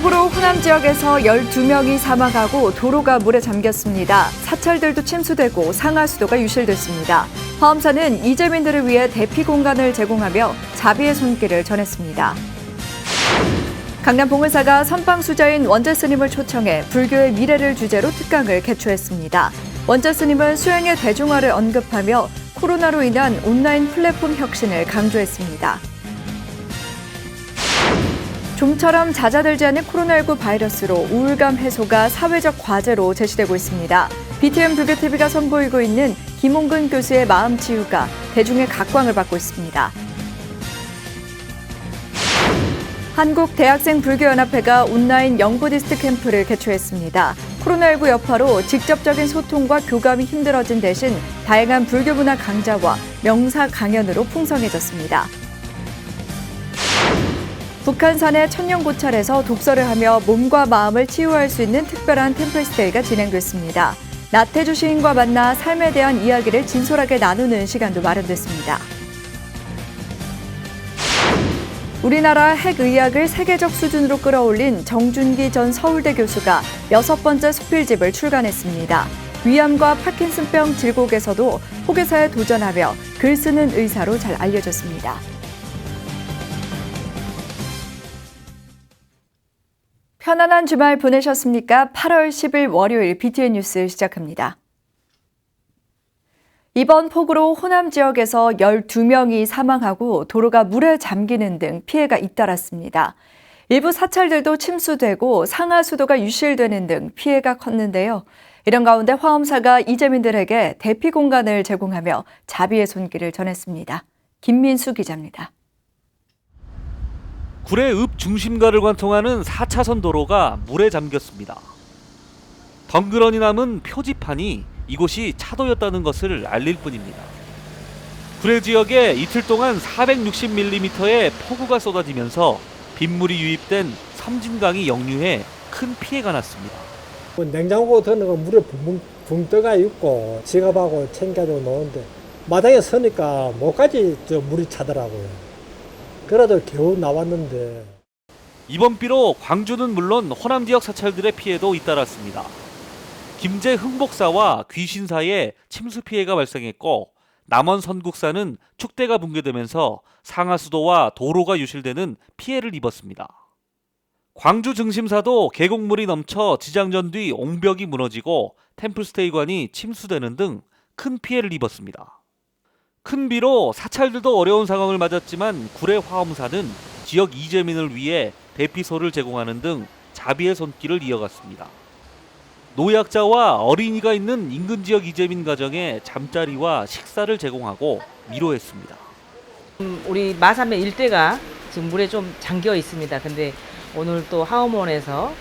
폭우로 호남 지역에서 12명이 사망하고 도로가 물에 잠겼습니다. 사찰들도 침수되고 상하수도가 유실됐습니다. 화엄사는 이재민들을 위해 대피 공간을 제공하며 자비의 손길을 전했습니다. 강남 봉은사가 선방수자인 원재 스님을 초청해 불교의 미래를 주제로 특강을 개최했습니다. 원재 스님은 수행의 대중화를 언급하며 코로나로 인한 온라인 플랫폼 혁신을 강조했습니다. 좀처럼 잦아들지 않는 코로나19 바이러스로 우울감 해소가 사회적 과제로 제시되고 있습니다. BTN 불교TV가 선보이고 있는 김홍근 교수의 마음 치유가 대중의 각광을 받고 있습니다. 한국대학생불교연합회가 온라인 영부디스트 캠프를 개최했습니다. 코로나19 여파로 직접적인 소통과 교감이 힘들어진 대신 다양한 불교 문화 강좌와 명사 강연으로 풍성해졌습니다. 북한산의 천년고찰에서 독서를 하며 몸과 마음을 치유할 수 있는 특별한 템플스테이가 진행됐습니다. 나태주 시인과 만나 삶에 대한 이야기를 진솔하게 나누는 시간도 마련됐습니다. 우리나라 핵의학을 세계적 수준으로 끌어올린 정준기 전 서울대 교수가 6번째 수필집을 출간했습니다. 위암과 파킨슨병 질곡에서도 포교사에 도전하며 글 쓰는 의사로 잘 알려졌습니다. 편안한 주말 보내셨습니까? 8월 10일 월요일 BTN 뉴스 시작합니다. 이번 폭우로 호남 지역에서 12명이 사망하고 도로가 물에 잠기는 등 피해가 잇따랐습니다. 일부 사찰들도 침수되고 상하수도가 유실되는 등 피해가 컸는데요. 이런 가운데 화엄사가 이재민들에게 대피 공간을 제공하며 자비의 손길을 전했습니다. 김민수 기자입니다. 구례 읍 중심가를 관통하는 4차선 도로가 물에 잠겼습니다. 덩그러니 남은 표지판이 이곳이 차도였다는 것을 알릴 뿐입니다. 구례 지역에 이틀 동안 460mm의 폭우가 쏟아지면서 빗물이 유입된 섬진강이 역류해 큰 피해가 났습니다. 냉장고 드는 거 물에 붕 떠가 있고 지갑하고 챙겨가지고 노는데 마당에 서니까 목까지 물이 차더라고요. 그래도 겨우 나왔는데. 이번 비로 광주는 물론 호남 지역 사찰들의 피해도 잇따랐습니다. 김제 흥복사와 귀신사에 침수 피해가 발생했고 남원 선국사는 축대가 붕괴되면서 상하수도와 도로가 유실되는 피해를 입었습니다. 광주 증심사도 계곡물이 넘쳐 지장전 뒤 옹벽이 무너지고 템플스테이관이 침수되는 등 큰 피해를 입었습니다. 큰 비로 사찰들도 어려운 상황을 맞았지만 구례 화엄사는 지역 이재민을 위해 대피소를 제공하는 등 자비의 손길을 이어갔습니다. 노약자와 어린이가 있는 인근 지역 이재민 가정에 잠자리와 식사를 제공하고 위로했습니다. 우리 마산면 일대가 지금 물에 좀 잠겨 있습니다. 근데 오늘 또 하엄원에서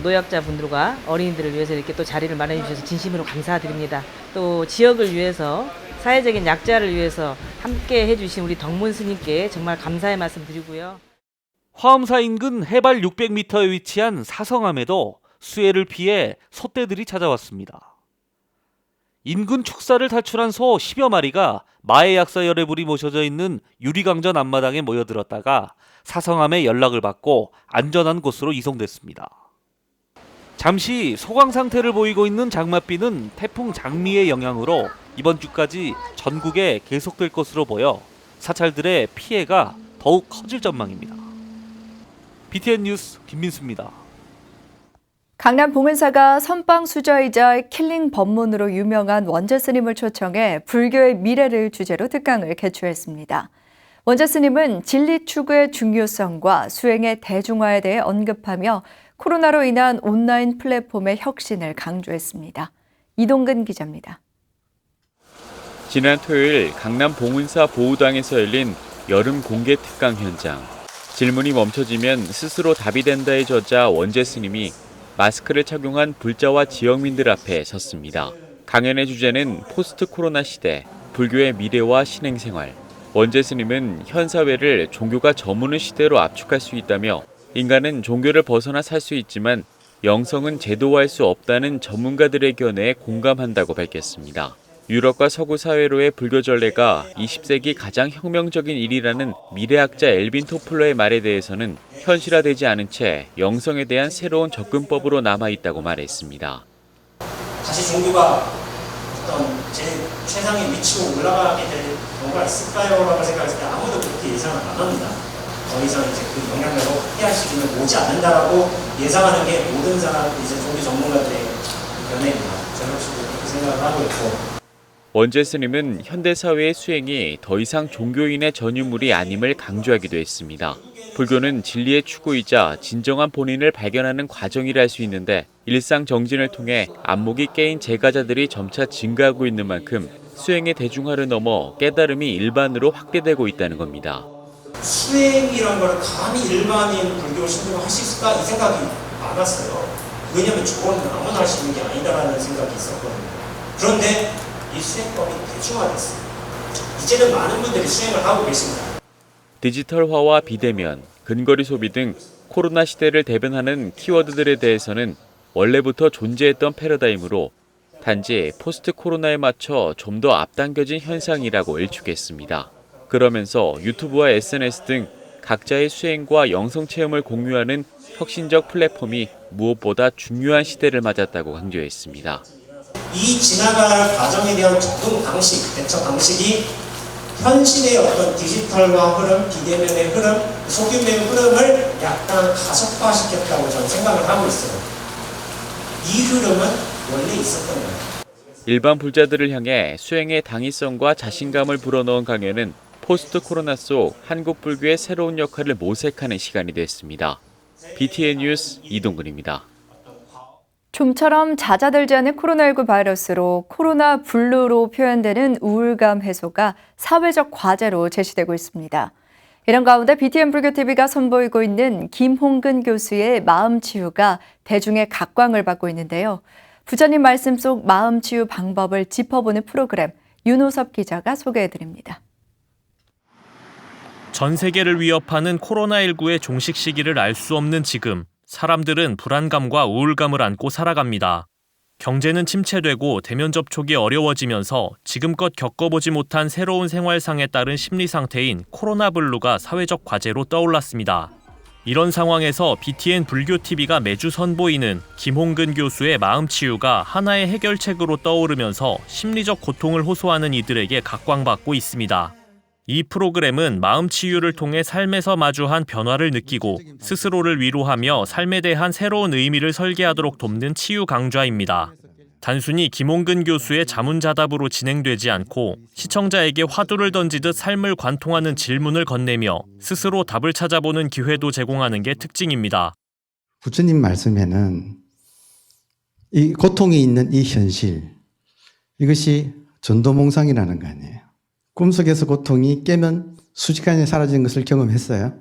노약자 분들과 어린이들을 위해서 이렇게 또 자리를 마련해 주셔서 진심으로 감사드립니다. 또 지역을 위해서 사회적인 약자를 위해서 함께 해주신 우리 덕문 스님께 정말 감사의 말씀 드리고요. 화엄사 인근 해발 600m에 위치한 사성암에도 수해를 피해 소떼들이 찾아왔습니다. 인근 축사를 탈출한 소 10여 마리가 마의 약사 열애불이 모셔져 있는 유리강전 앞마당에 모여들었다가 사성암에 연락을 받고 안전한 곳으로 이송됐습니다. 잠시 소강 상태를 보이고 있는 장맛비는 태풍 장미의 영향으로 이번 주까지 전국에 계속될 것으로 보여 사찰들의 피해가 더욱 커질 전망입니다. BTN 뉴스 김민수입니다. 강남 봉은사가 선방수자이자 킬링 법문으로 유명한 원재 스님을 초청해 불교의 미래를 주제로 특강을 개최했습니다. 원재 스님은 진리 추구의 중요성과 수행의 대중화에 대해 언급하며 코로나로 인한 온라인 플랫폼의 혁신을 강조했습니다. 이동근 기자입니다. 지난 토요일 강남 봉은사 보우당에서 열린 여름 공개 특강 현장. 질문이 멈춰지면 스스로 답이 된다의 저자 원재 스님이 마스크를 착용한 불자와 지역민들 앞에 섰습니다. 강연의 주제는 포스트 코로나 시대, 불교의 미래와 신행생활. 원재 스님은 현 사회를 종교가 저무는 시대로 압축할 수 있다며 인간은 종교를 벗어나 살 수 있지만 영성은 제도화할 수 없다는 전문가들의 견해에 공감한다고 밝혔습니다. 유럽과 서구 사회로의 불교 전례가 20세기 가장 혁명적인 일이라는 미래학자 엘빈 토플러의 말에 대해서는 현실화되지 않은 채 영성에 대한 새로운 접근법으로 남아있다고 말했습니다. 다시 종교가 어떤 제 최상의 위치로 올라가게 될 경우가 있을까요? 라고 생각했을 때 아무도 그렇게 예상을 안 합니다. 더 이상 이제 그 영향력을 확대할 시기는 오지 않는다라고 예상하는 게 모든 사람, 이제 종교 전문가들의 견해입니다. 저는 역시 그렇게 생각을 하고 있고. 원재 스님은 현대사회의 수행이 더 이상 종교인의 전유물이 아님을 강조하기도 했습니다. 불교는 진리의 추구이자 진정한 본인을 발견하는 과정이라 할 수 있는데 일상 정진을 통해 안목이 깨인 제가자들이 점차 증가하고 있는 만큼 수행의 대중화를 넘어 깨달음이 일반으로 확대되고 있다는 겁니다. 수행이란 걸 감히 일반인 불교 신도가 할 수 있을까? 이 생각이 많았어요. 왜냐하면 저거는 아무나 할 수 있는 게 아니다라는 생각이 있었거든요. 그런데 이 수행법이 대중화됐어요. 이제는 많은 분들이 수행을 하고 계십니다. 디지털화와 비대면, 근거리 소비 등 코로나 시대를 대변하는 키워드들에 대해서는 원래부터 존재했던 패러다임으로 단지 포스트 코로나에 맞춰 좀 더 앞당겨진 현상이라고 일축했습니다. 그러면서 유튜브와 SNS 등 각자의 수행과 영성 체험을 공유하는 혁신적 플랫폼이 무엇보다 중요한 시대를 맞았다고 강조했습니다. 이 지나갈 과정에 대한 접근 방식, 대처 방식이 현실의 어떤 디지털화 흐름, 비대면의 흐름, 소규모의 흐름을 약간 가속화시켰다고 저는 생각을 하고 있어요. 이 흐름은 원래 있었던 거예요. 일반 불자들을 향해 수행의 당위성과 자신감을 불어넣은 강연은 포스트 코로나 속 한국 불교의 새로운 역할을 모색하는 시간이 됐습니다. BTN 뉴스 이동근입니다. 좀처럼 잦아들지 않은 코로나19 바이러스로 코로나 블루로 표현되는 우울감 해소가 사회적 과제로 제시되고 있습니다. 이런 가운데 BTN 불교TV가 선보이고 있는 김홍근 교수의 마음치유가 대중의 각광을 받고 있는데요. 부처님 말씀 속 마음치유 방법을 짚어보는 프로그램 윤호섭 기자가 소개해드립니다. 전 세계를 위협하는 코로나19의 종식 시기를 알 수 없는 지금, 사람들은 불안감과 우울감을 안고 살아갑니다. 경제는 침체되고 대면 접촉이 어려워지면서 지금껏 겪어보지 못한 새로운 생활상에 따른 심리 상태인 코로나 블루가 사회적 과제로 떠올랐습니다. 이런 상황에서 BTN 불교TV가 매주 선보이는 김홍근 교수의 마음치유가 하나의 해결책으로 떠오르면서 심리적 고통을 호소하는 이들에게 각광받고 있습니다. 이 프로그램은 마음치유를 통해 삶에서 마주한 변화를 느끼고 스스로를 위로하며 삶에 대한 새로운 의미를 설계하도록 돕는 치유 강좌입니다. 단순히 김홍근 교수의 자문자답으로 진행되지 않고 시청자에게 화두를 던지듯 삶을 관통하는 질문을 건네며 스스로 답을 찾아보는 기회도 제공하는 게 특징입니다. 부처님 말씀에는 이 고통이 있는 이 현실, 이것이 전도몽상이라는 거 아니에요. 꿈속에서 고통이 깨면 순식간에 사라지는 것을 경험했어요.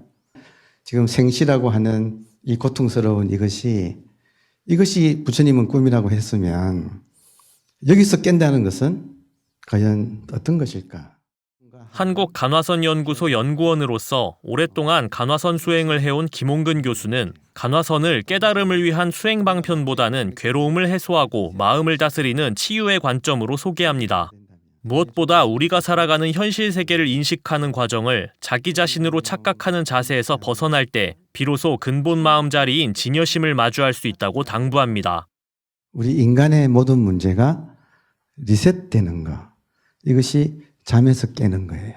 지금 생시라고 하는 이 고통스러운 이것이 부처님은 꿈이라고 했으면 여기서 깬다는 것은 과연 어떤 것일까? 한국간화선연구소 연구원으로서 오랫동안 간화선 수행을 해온 김홍근 교수는 간화선을 깨달음을 위한 수행 방편보다는 괴로움을 해소하고 마음을 다스리는 치유의 관점으로 소개합니다. 무엇보다 우리가 살아가는 현실 세계를 인식하는 과정을 자기 자신으로 착각하는 자세에서 벗어날 때 비로소 근본 마음자리인 진여심을 마주할 수 있다고 당부합니다. 우리 인간의 모든 문제가 리셋되는 거, 이것이 잠에서 깨는 거예요.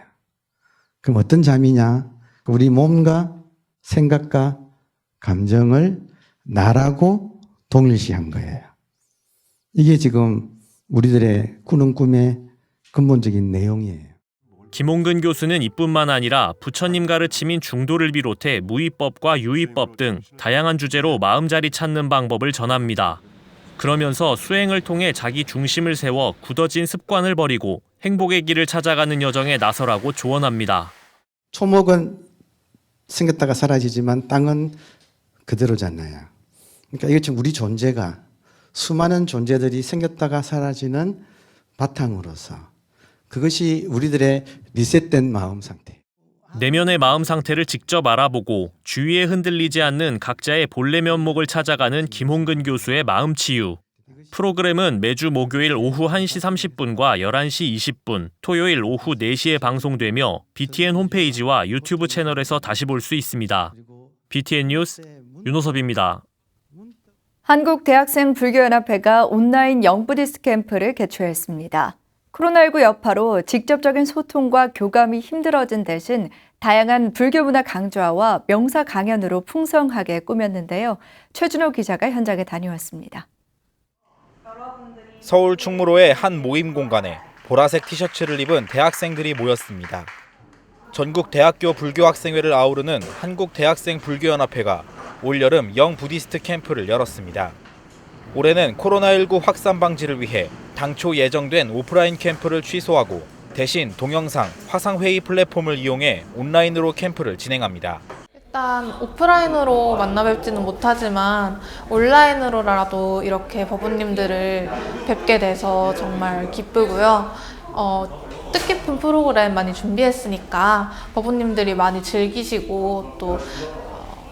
그럼 어떤 잠이냐? 우리 몸과 생각과 감정을 나라고 동일시한 거예요. 이게 지금 우리들의 꾸는 꿈의 근본적인 내용이에요. 김홍근 교수는 이뿐만 아니라 부처님 가르침인 중도를 비롯해 무위법과 유위법 등 다양한 주제로 마음자리 찾는 방법을 전합니다. 그러면서 수행을 통해 자기 중심을 세워 굳어진 습관을 버리고 행복의 길을 찾아가는 여정에 나서라고 조언합니다. 초목은 생겼다가 사라지지만 땅은 그대로잖아요. 그러니까 이게 지금 우리 존재가 수많은 존재들이 생겼다가 사라지는 바탕으로서 그것이 우리들의 리셋된 마음 상태. 내면의 마음 상태를 직접 알아보고 주위에 흔들리지 않는 각자의 본래 면목을 찾아가는 김홍근 교수의 마음치유. 프로그램은 매주 목요일 오후 1시 30분과 11시 20분, 토요일 오후 4시에 방송되며 BTN 홈페이지와 유튜브 채널에서 다시 볼 수 있습니다. BTN 뉴스 윤호섭입니다. 한국대학생불교연합회가 온라인 영부디스트 캠프를 개최했습니다. 코로나19 여파로 직접적인 소통과 교감이 힘들어진 대신 다양한 불교 문화 강좌와 명사 강연으로 풍성하게 꾸몄는데요. 최준호 기자가 현장에 다녀왔습니다. 서울 충무로의 한 모임 공간에 보라색 티셔츠를 입은 대학생들이 모였습니다. 전국 대학교 불교학생회를 아우르는 한국대학생불교연합회가 올여름 영부디스트 캠프를 열었습니다. 올해는 코로나19 확산 방지를 위해 당초 예정된 오프라인 캠프를 취소하고 대신 동영상, 화상회의 플랫폼을 이용해 온라인으로 캠프를 진행합니다. 일단 오프라인으로 만나 뵙지는 못하지만 온라인으로라도 이렇게 법부님들을 뵙게 돼서 정말 기쁘고요. 뜻깊은 프로그램 많이 준비했으니까 법부님들이 많이 즐기시고 또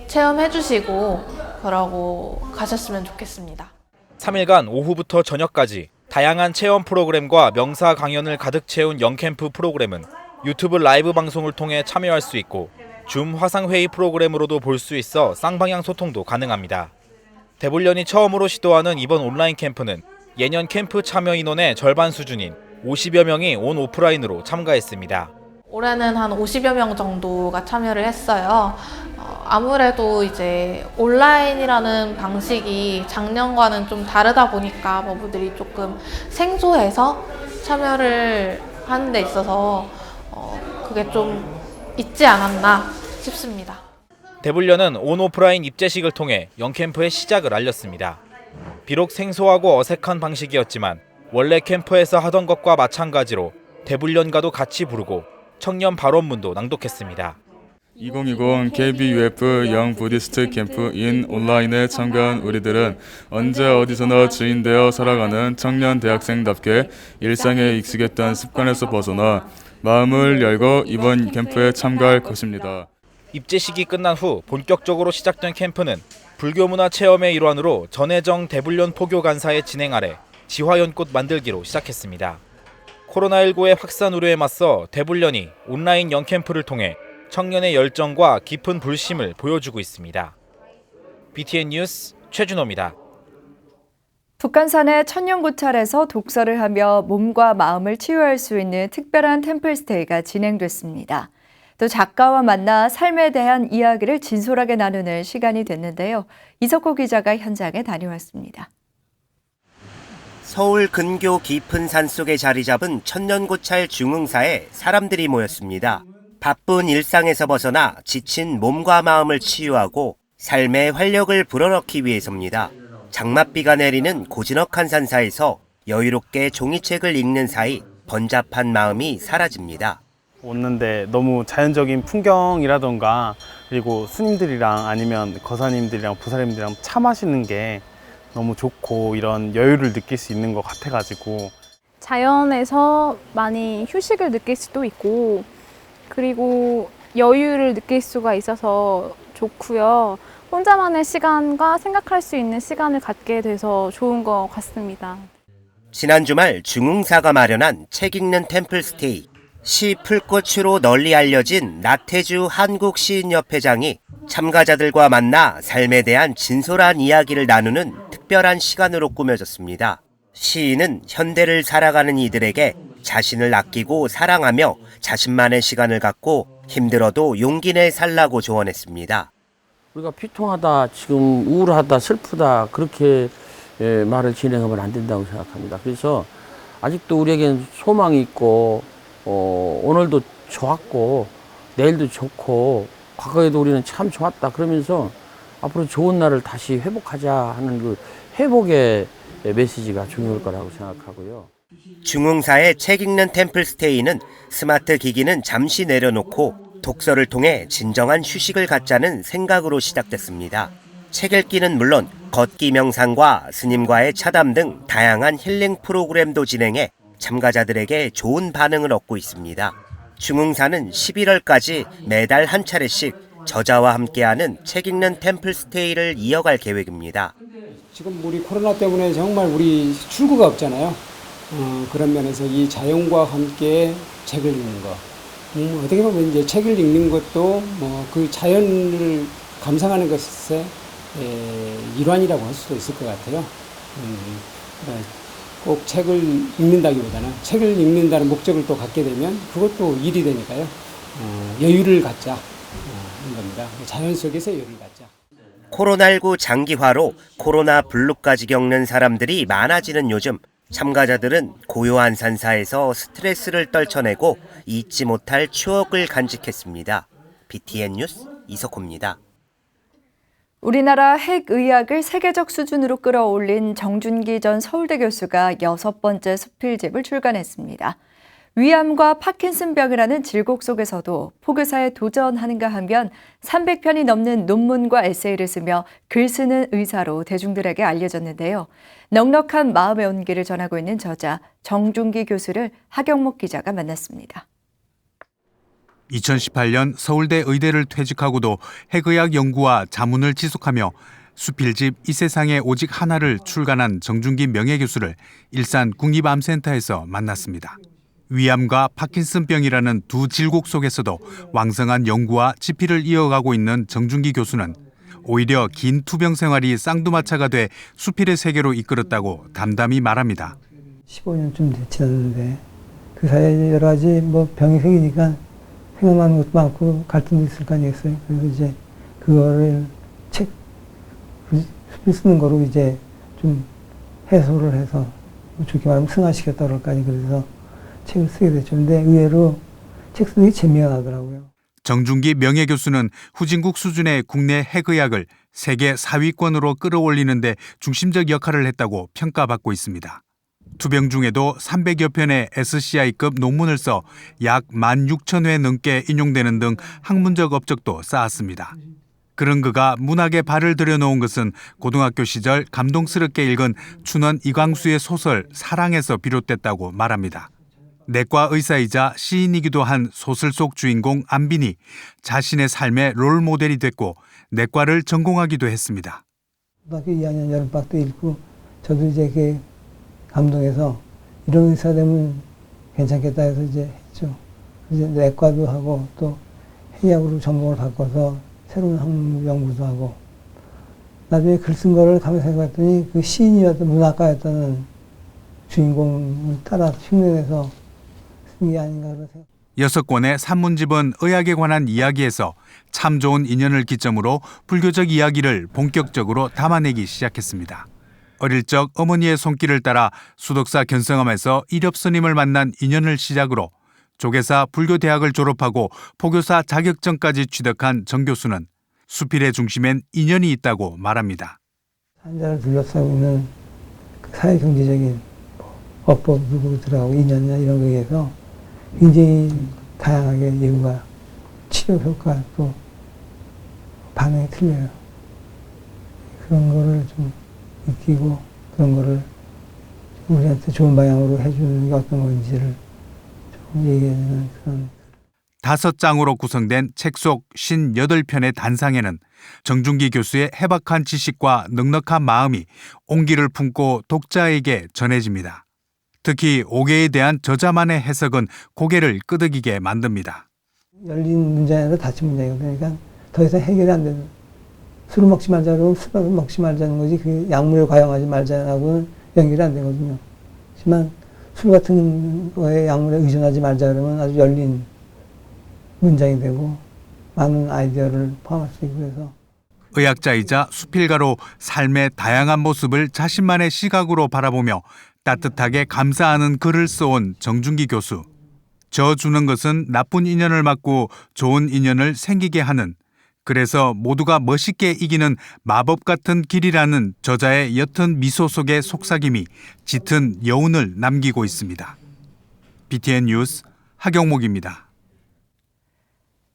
체험해주시고 그러고 가셨으면 좋겠습니다. 3일간 오후부터 저녁까지 다양한 체험 프로그램과 명사 강연을 가득 채운 영캠프 프로그램은 유튜브 라이브 방송을 통해 참여할 수 있고 줌 화상회의 프로그램으로도 볼 수 있어 쌍방향 소통도 가능합니다. 대불련이 처음으로 시도하는 이번 온라인 캠프는 예년 캠프 참여 인원의 절반 수준인 50여 명이 온 오프라인으로 참가했습니다. 올해는 한 50여 명 정도가 참여를 했어요. 아무래도 이제 온라인이라는 방식이 작년과는 좀 다르다 보니까 법부들이 조금 생소해서 참여를 하는 데 있어서 그게 좀 있지 않았나 싶습니다. 대불련은 온 오프라인 입제식을 통해 영캠프의 시작을 알렸습니다. 비록 생소하고 어색한 방식이었지만 원래 캠프에서 하던 것과 마찬가지로 대불련가도 같이 부르고 청년 발언문도 낭독했습니다. 2020 KBUF 영 부디스트 캠프인 온라인에 참가한 우리들은 언제 어디서나 주인되어 살아가는 청년 대학생답게 일상에 익숙했던 습관에서 벗어나 마음을 열고 이번 캠프에 참가할 것입니다. 입제식이 끝난 후 본격적으로 시작된 캠프는 불교문화 체험의 일환으로 전혜정 대불련 포교 간사의 진행 아래 지화연꽃 만들기로 시작했습니다. 코로나19의 확산 우려에 맞서 대불련이 온라인 영캠프를 통해 청년의 열정과 깊은 불심을 보여주고 있습니다. BTN 뉴스 최준호입니다. 북한산의 천년고찰에서 독서를 하며 몸과 마음을 치유할 수 있는 특별한 템플스테이가 진행됐습니다. 또 작가와 만나 삶에 대한 이야기를 진솔하게 나누는 시간이 됐는데요. 이석호 기자가 현장에 다녀왔습니다. 서울 근교 깊은 산속에 자리 잡은 천년고찰 중흥사에 사람들이 모였습니다. 바쁜 일상에서 벗어나 지친 몸과 마음을 치유하고 삶의 활력을 불어넣기 위해서입니다. 장맛비가 내리는 고즈넉한 산사에서 여유롭게 종이책을 읽는 사이 번잡한 마음이 사라집니다. 오는데 너무 자연적인 풍경이라던가 그리고 스님들이랑 아니면 거사님들이랑 보살님들이랑 차 마시는 게 너무 좋고 이런 여유를 느낄 수 있는 것 같아가지고 자연에서 많이 휴식을 느낄 수도 있고 그리고 여유를 느낄 수가 있어서 좋고요. 혼자만의 시간과 생각할 수 있는 시간을 갖게 돼서 좋은 것 같습니다. 지난 주말 중흥사가 마련한 책 읽는 템플스테이. 시 풀꽃으로 널리 알려진 나태주 한국시인협회장이 참가자들과 만나 삶에 대한 진솔한 이야기를 나누는 특별한 시간으로 꾸며졌습니다. 시인은 현대를 살아가는 이들에게 자신을 아끼고 사랑하며 자신만의 시간을 갖고 힘들어도 용기 내 살라고 조언했습니다. 우리가 비통하다, 지금 우울하다, 슬프다 그렇게 말을 진행하면 안 된다고 생각합니다. 그래서 아직도 우리에게는 소망이 있고 오늘도 좋았고 내일도 좋고 과거에도 우리는 참 좋았다 그러면서 앞으로 좋은 날을 다시 회복하자 하는 그 회복의 메시지가 중요할 거라고 생각하고요. 중흥사의 책 읽는 템플스테이는 스마트 기기는 잠시 내려놓고 독서를 통해 진정한 휴식을 갖자는 생각으로 시작됐습니다. 책 읽기는 물론 걷기 명상과 스님과의 차담 등 다양한 힐링 프로그램도 진행해 참가자들에게 좋은 반응을 얻고 있습니다. 중흥사는 11월까지 매달 한 차례씩 저자와 함께하는 책 읽는 템플스테이를 이어갈 계획입니다. 지금 우리 코로나 때문에 정말 우리 출구가 없잖아요. 그런 면에서 이 자연과 함께 책을 읽는 거. 어떻게 보면 이제 책을 읽는 것도 뭐 그 자연을 감상하는 것의 일환이라고 할 수도 있을 것 같아요. 꼭 책을 읽는다기보다는 책을 읽는다는 목적을 또 갖게 되면 그것도 일이 되니까요. 여유를 갖자 하는 겁니다. 자연 속에서 여유를 갖자. 코로나19 장기화로 코로나 블루까지 겪는 사람들이 많아지는 요즘 참가자들은 고요한 산사에서 스트레스를 떨쳐내고 잊지 못할 추억을 간직했습니다. BTN 뉴스 이석호입니다. 우리나라 핵의학을 세계적 수준으로 끌어올린 정준기 전 서울대 교수가 6번째 수필집을 출간했습니다. 위암과 파킨슨병이라는 질곡 속에서도 포교사에 도전하는가 하면 300편이 넘는 논문과 에세이를 쓰며 글 쓰는 의사로 대중들에게 알려졌는데요. 넉넉한 마음의 온기를 전하고 있는 저자 정준기 교수를 하경목 기자가 만났습니다. 2018년 서울대 의대를 퇴직하고도 핵의학 연구와 자문을 지속하며 수필집 이 세상에 오직 하나를 출간한 정준기 명예교수를 일산 국립암센터에서 만났습니다. 위암과 파킨슨병이라는 두 질곡 속에서도 왕성한 연구와 집필을 이어가고 있는 정준기 교수는 오히려 긴 투병 생활이 쌍두마차가 돼 수필의 세계로 이끌었다고 담담히 말합니다. 15년쯤 지났는데 그 사이에 여러 가지 뭐 병이 생기니까 생각나는 것도 많고 갈등도 있을 거 아니겠어요. 그래서 이제 그거를 수필 쓰는 거로 이제 좀 해소를 해서 좋게 말하면 승화시켰다 그럴까 아니 그래서 책을 쓰게 됐죠. 근데 의외로 책 쓰는 게 재미가 나더라고요. 정준기 명예교수는 후진국 수준의 국내 핵의학을 세계 4위권으로 끌어올리는 데 중심적 역할을 했다고 평가받고 있습니다. 투병 중에도 300여 편의 SCI급 논문을 써 약 16,000회 넘게 인용되는 등 학문적 업적도 쌓았습니다. 그런 그가 문학에 발을 들여놓은 것은 고등학교 시절 감동스럽게 읽은 춘원 이광수의 소설 사랑에서 비롯됐다고 말합니다. 내과 의사이자 시인이기도 한 소설 속 주인공 안빈이 자신의 삶의 롤 모델이 됐고 내과를 전공하기도 했습니다. 고등학교 2학년 여름방학 때 읽고 저도 이제 이렇게 감동해서 이런 의사 되면 괜찮겠다 해서 이제 했죠. 이제 내과도 하고 또 해의학으로 전공을 바꿔서 새로운 학문 연구도 하고 나중에 글 쓴 거를 가만히 생각했더니 그 시인이었던 문학가였던 주인공을 따라 흉내내서 쓴 게 아닌가 그런 생각. 6권의 산문집은 의학에 관한 이야기에서 참 좋은 인연을 기점으로 불교적 이야기를 본격적으로 담아내기 시작했습니다. 어릴 적 어머니의 손길을 따라 수덕사 견성암에서 이렵 스님을 만난 인연을 시작으로 조계사 불교대학을 졸업하고 포교사 자격증까지 취득한 정 교수는 수필의 중심엔 인연이 있다고 말합니다. 환자를 둘러싸고 있는 사회경제적인 법으로 들어가고 인연이나 이런 거에 의해서 굉장히 다양하게 이유가 치료 효과 또 반응이 틀려요. 그런 거를 좀 느끼고 그런 거를 우리한테 좋은 방향으로 해주는 게 어떤 건지를 좀 얘기하는 그런. 5장으로 구성된 책 속 58편의 단상에는 정준기 교수의 해박한 지식과 넉넉한 마음이 온기를 품고 독자에게 전해집니다. 특히 옥외에 대한 저자만의 해석은 고개를 끄덕이게 만듭니다. 열린 문장이 아니라 닫힌 문장이거든요. 그러니까 더 이상 해결이 안 되는. 술을 먹지 말자 그러면 술을 먹지 말자는 거지 그 약물을 과용하지 말자라고는 연결이 안 되거든요. 하지만 술 같은 거에 약물에 의존하지 말자 그러면 아주 열린 문장이 되고 많은 아이디어를 포함할 수 있고 그래서 의학자이자 수필가로 삶의 다양한 모습을 자신만의 시각으로 바라보며 따뜻하게 감사하는 글을 써온 정준기 교수. 저 주는 것은 나쁜 인연을 막고 좋은 인연을 생기게 하는, 그래서 모두가 멋있게 이기는 마법 같은 길이라는 저자의 옅은 미소 속의 속삭임이 짙은 여운을 남기고 있습니다. BTN 뉴스 하경목입니다.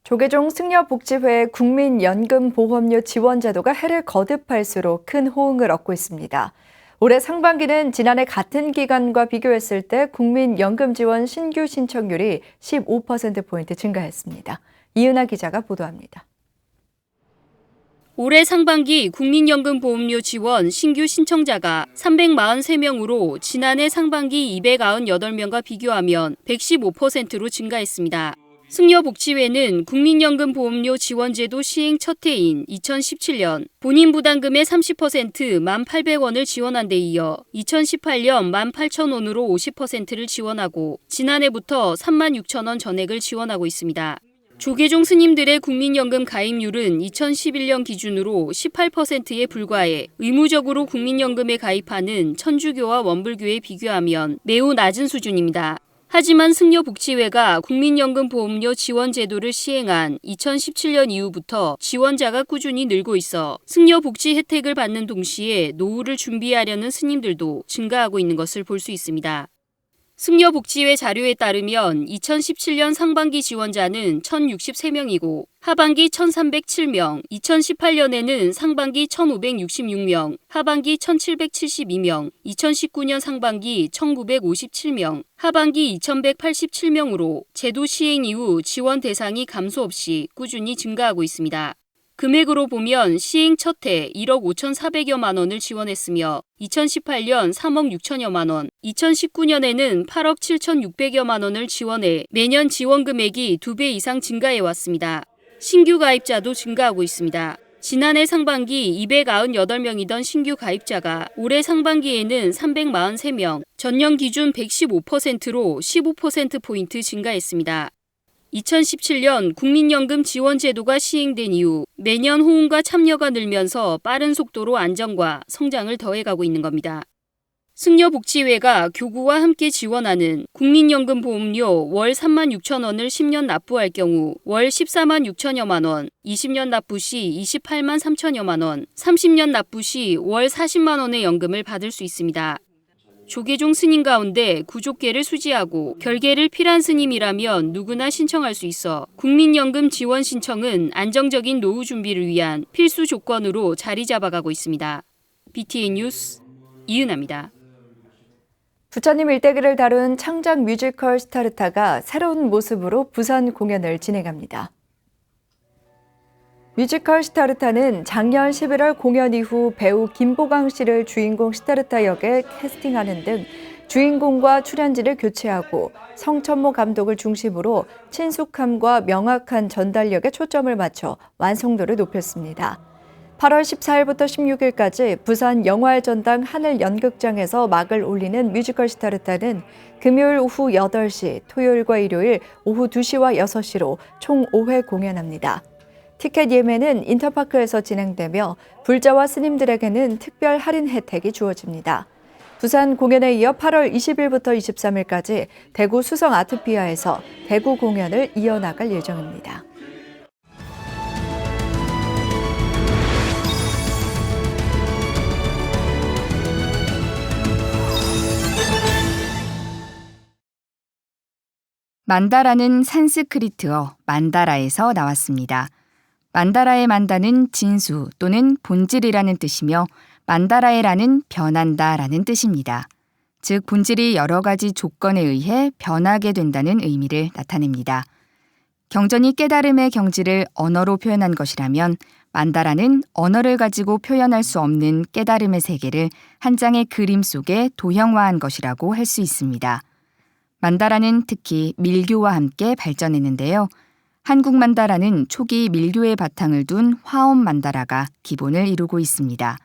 조계종 승려복지회 국민연금보험료 지원제도가 해를 거듭할수록 큰 호응을 얻고 있습니다. 올해 상반기는 지난해 같은 기간과 비교했을 때 국민연금 지원 신규 신청률이 15%포인트 증가했습니다. 이은하 기자가 보도합니다. 올해 상반기 국민연금 보험료 지원 신규 신청자가 343명으로 지난해 상반기 298명과 비교하면 115%로 증가했습니다. 승려복지회는 국민연금 보험료 지원제도 시행 첫 해인 2017년 본인 부담금의 30% 1,800원을 지원한 데 이어 2018년 18,000원으로 50%를 지원하고 지난해부터 36,000원 전액을 지원하고 있습니다. 조계종 스님들의 국민연금 가입률은 2011년 기준으로 18%에 불과해 의무적으로 국민연금에 가입하는 천주교와 원불교에 비교하면 매우 낮은 수준입니다. 하지만 승려복지회가 국민연금 보험료 지원 제도를 시행한 2017년 이후부터 지원자가 꾸준히 늘고 있어 승려복지 혜택을 받는 동시에 노후를 준비하려는 스님들도 증가하고 있는 것을 볼 수 있습니다. 승려복지회 자료에 따르면 2017년 상반기 지원자는 1,063명이고 하반기 1,307명, 2018년에는 상반기 1,566명, 하반기 1,772명, 2019년 상반기 1,957명, 하반기 2,187명으로 제도 시행 이후 지원 대상이 감소 없이 꾸준히 증가하고 있습니다. 금액으로 보면 시행 첫 해 1억 5,400여만 원을 지원했으며 2018년 3억 6천여만 원, 2019년에는 8억 7,600여만 원을 지원해 매년 지원 금액이 2배 이상 증가해왔습니다. 신규 가입자도 증가하고 있습니다. 지난해 상반기 298명이던 신규 가입자가 올해 상반기에는 343명, 전년 기준 115%로 15%포인트 증가했습니다. 2017년 국민연금 지원제도가 시행된 이후 매년 호응과 참여가 늘면서 빠른 속도로 안정과 성장을 더해가고 있는 겁니다. 승려복지회가 교구와 함께 지원하는 국민연금 보험료 월 36,000원을 10년 납부할 경우 월 14만 6천여만 원, 20년 납부 시 28만 3천여만 원, 30년 납부 시 월 40만 원의 연금을 받을 수 있습니다. 조계종 스님 가운데 구족계를 수지하고 결계를 필한 스님이라면 누구나 신청할 수 있어 국민연금 지원 신청은 안정적인 노후 준비를 위한 필수 조건으로 자리 잡아가고 있습니다. BTN 뉴스 이은아입니다. 부처님 일대기를 다룬 창작 뮤지컬 스타르타가 새로운 모습으로 부산 공연을 진행합니다. 뮤지컬 스타르타는 작년 11월 공연 이후 배우 김보강 씨를 주인공 스타르타 역에 캐스팅하는 등 주인공과 출연진을 교체하고 성천모 감독을 중심으로 친숙함과 명확한 전달력에 초점을 맞춰 완성도를 높였습니다. 8월 14일부터 16일까지 부산 영화의 전당 하늘연극장에서 막을 올리는 뮤지컬 스타르타는 금요일 오후 8시, 토요일과 일요일 오후 2시와 6시로 총 5회 공연합니다. 티켓 예매는 인터파크에서 진행되며 불자와 스님들에게는 특별 할인 혜택이 주어집니다. 부산 공연에 이어 8월 20일부터 23일까지 대구 수성 아트피아에서 대구 공연을 이어나갈 예정입니다. 만다라는 산스크리트어 만다라에서 나왔습니다. 만다라의 만다는 진수 또는 본질이라는 뜻이며 만다라에라는 변한다라는 뜻입니다. 즉 본질이 여러 가지 조건에 의해 변하게 된다는 의미를 나타냅니다. 경전이 깨달음의 경지를 언어로 표현한 것이라면 만다라는 언어를 가지고 표현할 수 없는 깨달음의 세계를 한 장의 그림 속에 도형화한 것이라고 할 수 있습니다. 만다라는 특히 밀교와 함께 발전했는데요. 한국 만다라는 초기 밀교의 바탕을 둔 화엄 만다라가 기본을 이루고 있습니다.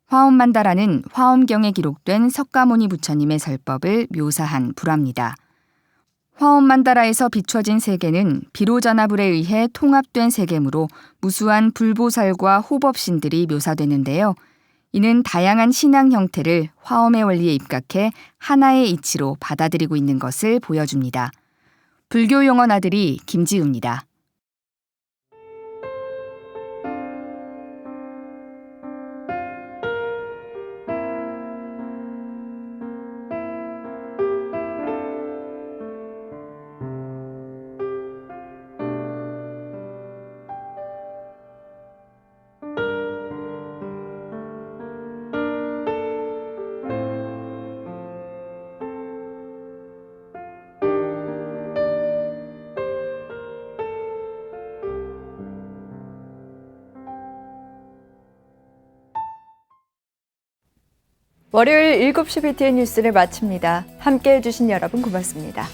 화엄 만다라는 화엄경에 기록된 석가모니 부처님의 설법을 묘사한 불화입니다. 화엄 만다라에서 비춰진 세계는 비로자나불에 의해 통합된 세계므로 무수한 불보살과 호법신들이 묘사되는데요. 이는 다양한 신앙 형태를 화엄의 원리에 입각해 하나의 이치로 받아들이고 있는 것을 보여줍니다. 불교 용어 나들이 김지우입니다. 월요일 7시 BTN 뉴스를 마칩니다. 함께해 주신 여러분 고맙습니다.